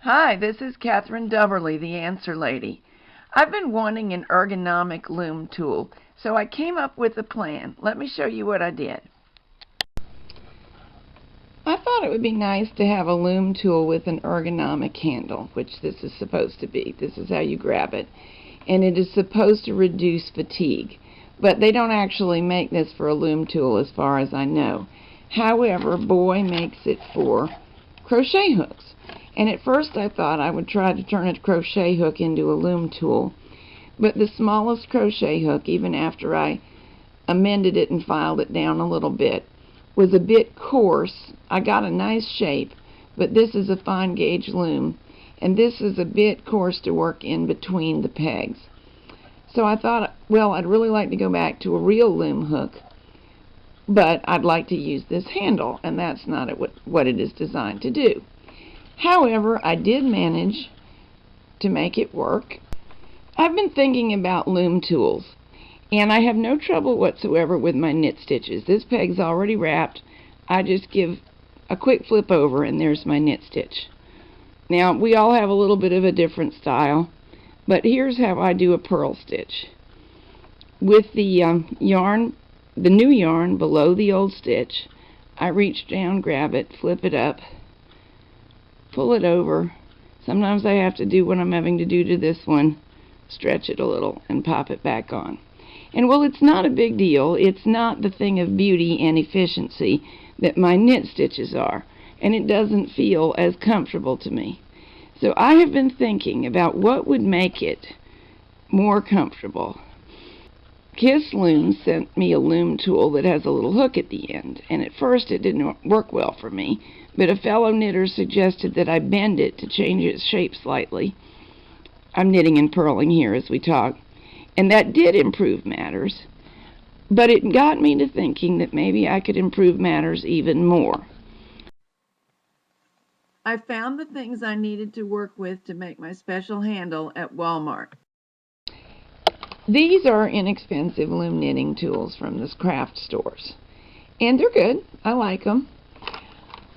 Hi, this is Catherine Dubberly, the Answer Lady. I've been wanting an ergonomic loom tool, so I came up with a plan. Let me show you what I did. I thought it would be nice to have a loom tool with an ergonomic handle, which this is supposed to be. This is how you grab it. And it is supposed to reduce fatigue. But they don't actually make this for a loom tool as far as I know. However, Boy makes it for crochet hooks. And at first I thought I would try to turn a crochet hook into a loom tool. But the smallest crochet hook, even after I amended it and filed it down a little bit, was a bit coarse. I got a nice shape, but this is a fine gauge loom, and this is a bit coarse to work in between the pegs. So I thought, well, I'd really like to go back to a real loom hook, but I'd like to use this handle, and that's not what it is designed to do. However, I did manage to make it work. I've been thinking about loom tools, and I have no trouble whatsoever with my knit stitches. This peg's already wrapped. I just give a quick flip over and there's my knit stitch. Now, we all have a little bit of a different style, but here's how I do a purl stitch. With the yarn, the new yarn below the old stitch, I reach down, grab it, flip it up, pull it over. Sometimes I have to do what I'm having to do to this one, stretch it a little and pop it back on. And well, it's not a big deal. It's not the thing of beauty and efficiency that my knit stitches are, and it doesn't feel as comfortable to me. So I have been thinking about what would make it more comfortable. Kiss Loom sent me a loom tool that has a little hook at the end, and at first it didn't work well for me, but a fellow knitter suggested that I bend it to change its shape slightly. I'm knitting and purling here as we talk, and that did improve matters, but it got me to thinking that maybe I could improve matters even more. I found the things I needed to work with to make my special handle at Walmart. These are inexpensive loom knitting tools from the craft stores, and they're good. I like them.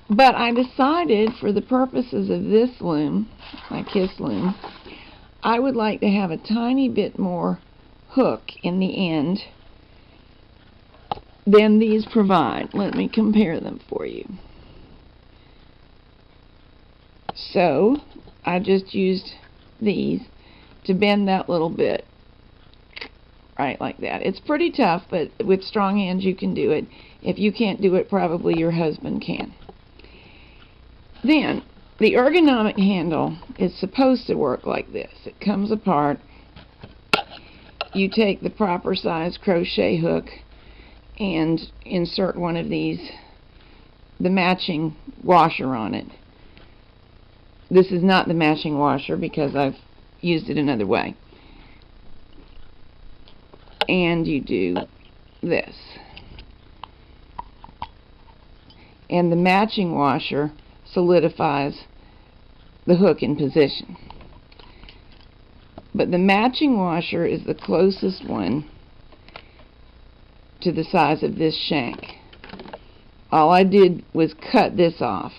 But I decided for the purposes of this loom, my Kiss Loom, I would like to have a tiny bit more hook in the end than these provide. Let me compare them for you. So I just used these to bend that little bit right like that. It's pretty tough, but with strong hands you can do it. If you can't do it, probably your husband can. Then the ergonomic handle is supposed to work like this. It comes apart. You take the proper size crochet hook and insert one of these, the matching washer on it. This is not the matching washer because I've used it another way. And you do this. And the matching washer solidifies the hook in position. But the matching washer is the closest one to the size of this shank. All I did was cut this off.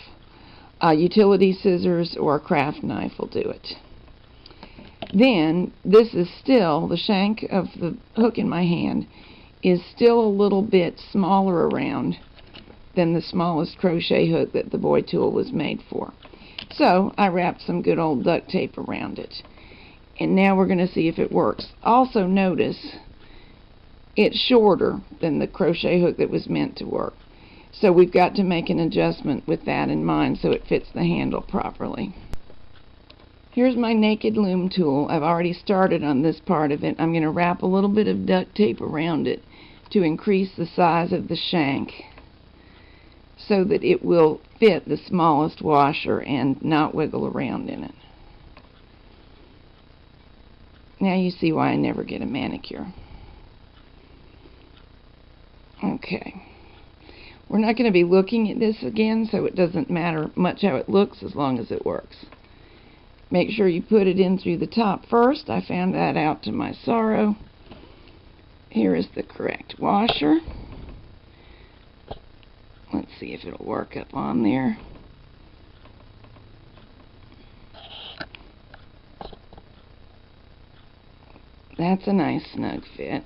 Utility scissors or a craft knife will do it. Then this is still, the shank of the hook in my hand is still a little bit smaller around than the smallest crochet hook that the Boy tool was made for. So I wrapped some good old duct tape around it. And now we're going to see if it works. Also notice it's shorter than the crochet hook that was meant to work. So we've got to make an adjustment with that in mind so it fits the handle properly. Here's my naked loom tool. I've already started on this part of it. I'm going to wrap a little bit of duct tape around it to increase the size of the shank so that it will fit the smallest washer and not wiggle around in it. Now you see why I never get a manicure. Okay. We're not going to be looking at this again, so it doesn't matter much how it looks as long as it works. Make sure you put it in through the top first. I found that out to my sorrow. Here is the correct washer. Let's see if it'll work up on there. That's a nice snug fit.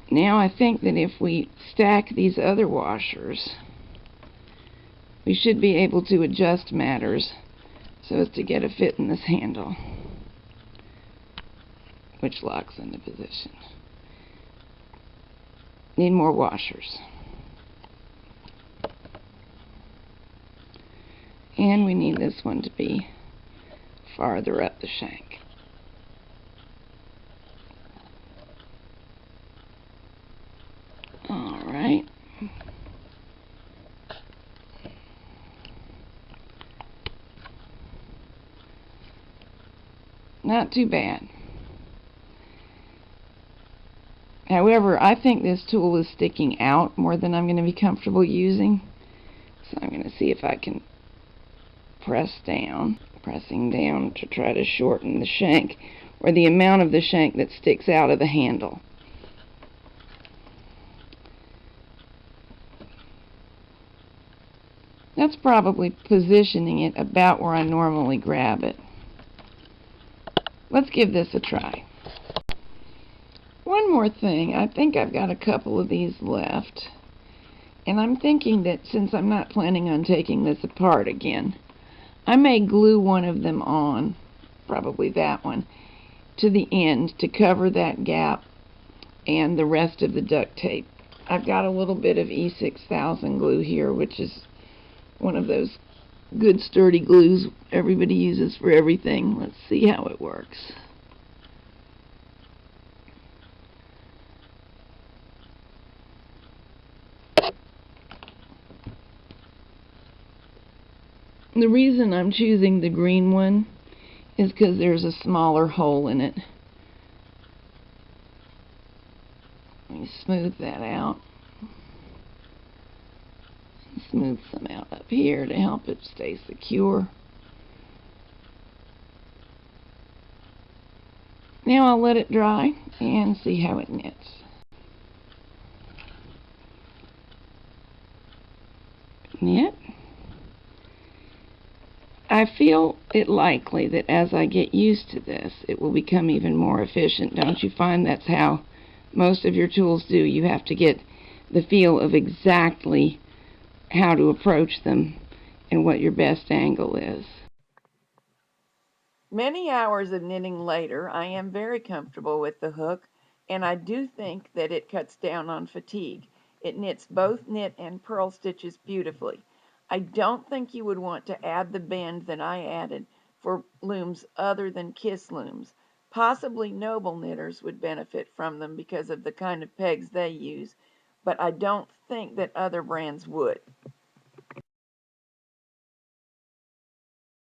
Now I think that if we stack these other washers, we should be able to adjust matters so as to get a fit in this handle, which locks into position. Need more washers. And we need this one to be farther up the shank. Alright. Not too bad. However, I think this tool is sticking out more than I'm going to be comfortable using. So I'm going to see if I can pressing down to try to shorten the shank, or the amount of the shank that sticks out of the handle. That's probably positioning it about where I normally grab it. Let's give this a try. One more thing, I think I've got a couple of these left, and I'm thinking that since I'm not planning on taking this apart again, I may glue one of them on, probably that one, to the end to cover that gap and the rest of the duct tape. I've got a little bit of E6000 glue here, which is one of those good sturdy glues everybody uses for everything. Let's see how it works. The reason I'm choosing the green one is because there's a smaller hole in it. Let me smooth that out. Smooth some out up here to help it stay secure. Now I'll let it dry and see how it knits. Knit. I feel it likely that as I get used to this, it will become even more efficient. Don't you find that's how most of your tools do? You have to get the feel of exactly how to approach them and what your best angle is. Many hours of knitting later, I am very comfortable with the hook, and I do think that it cuts down on fatigue. It knits both knit and purl stitches beautifully. I don't think you would want to add the bend that I added for looms other than Kiss looms. Possibly Noble knitters would benefit from them because of the kind of pegs they use, but I don't think that other brands would.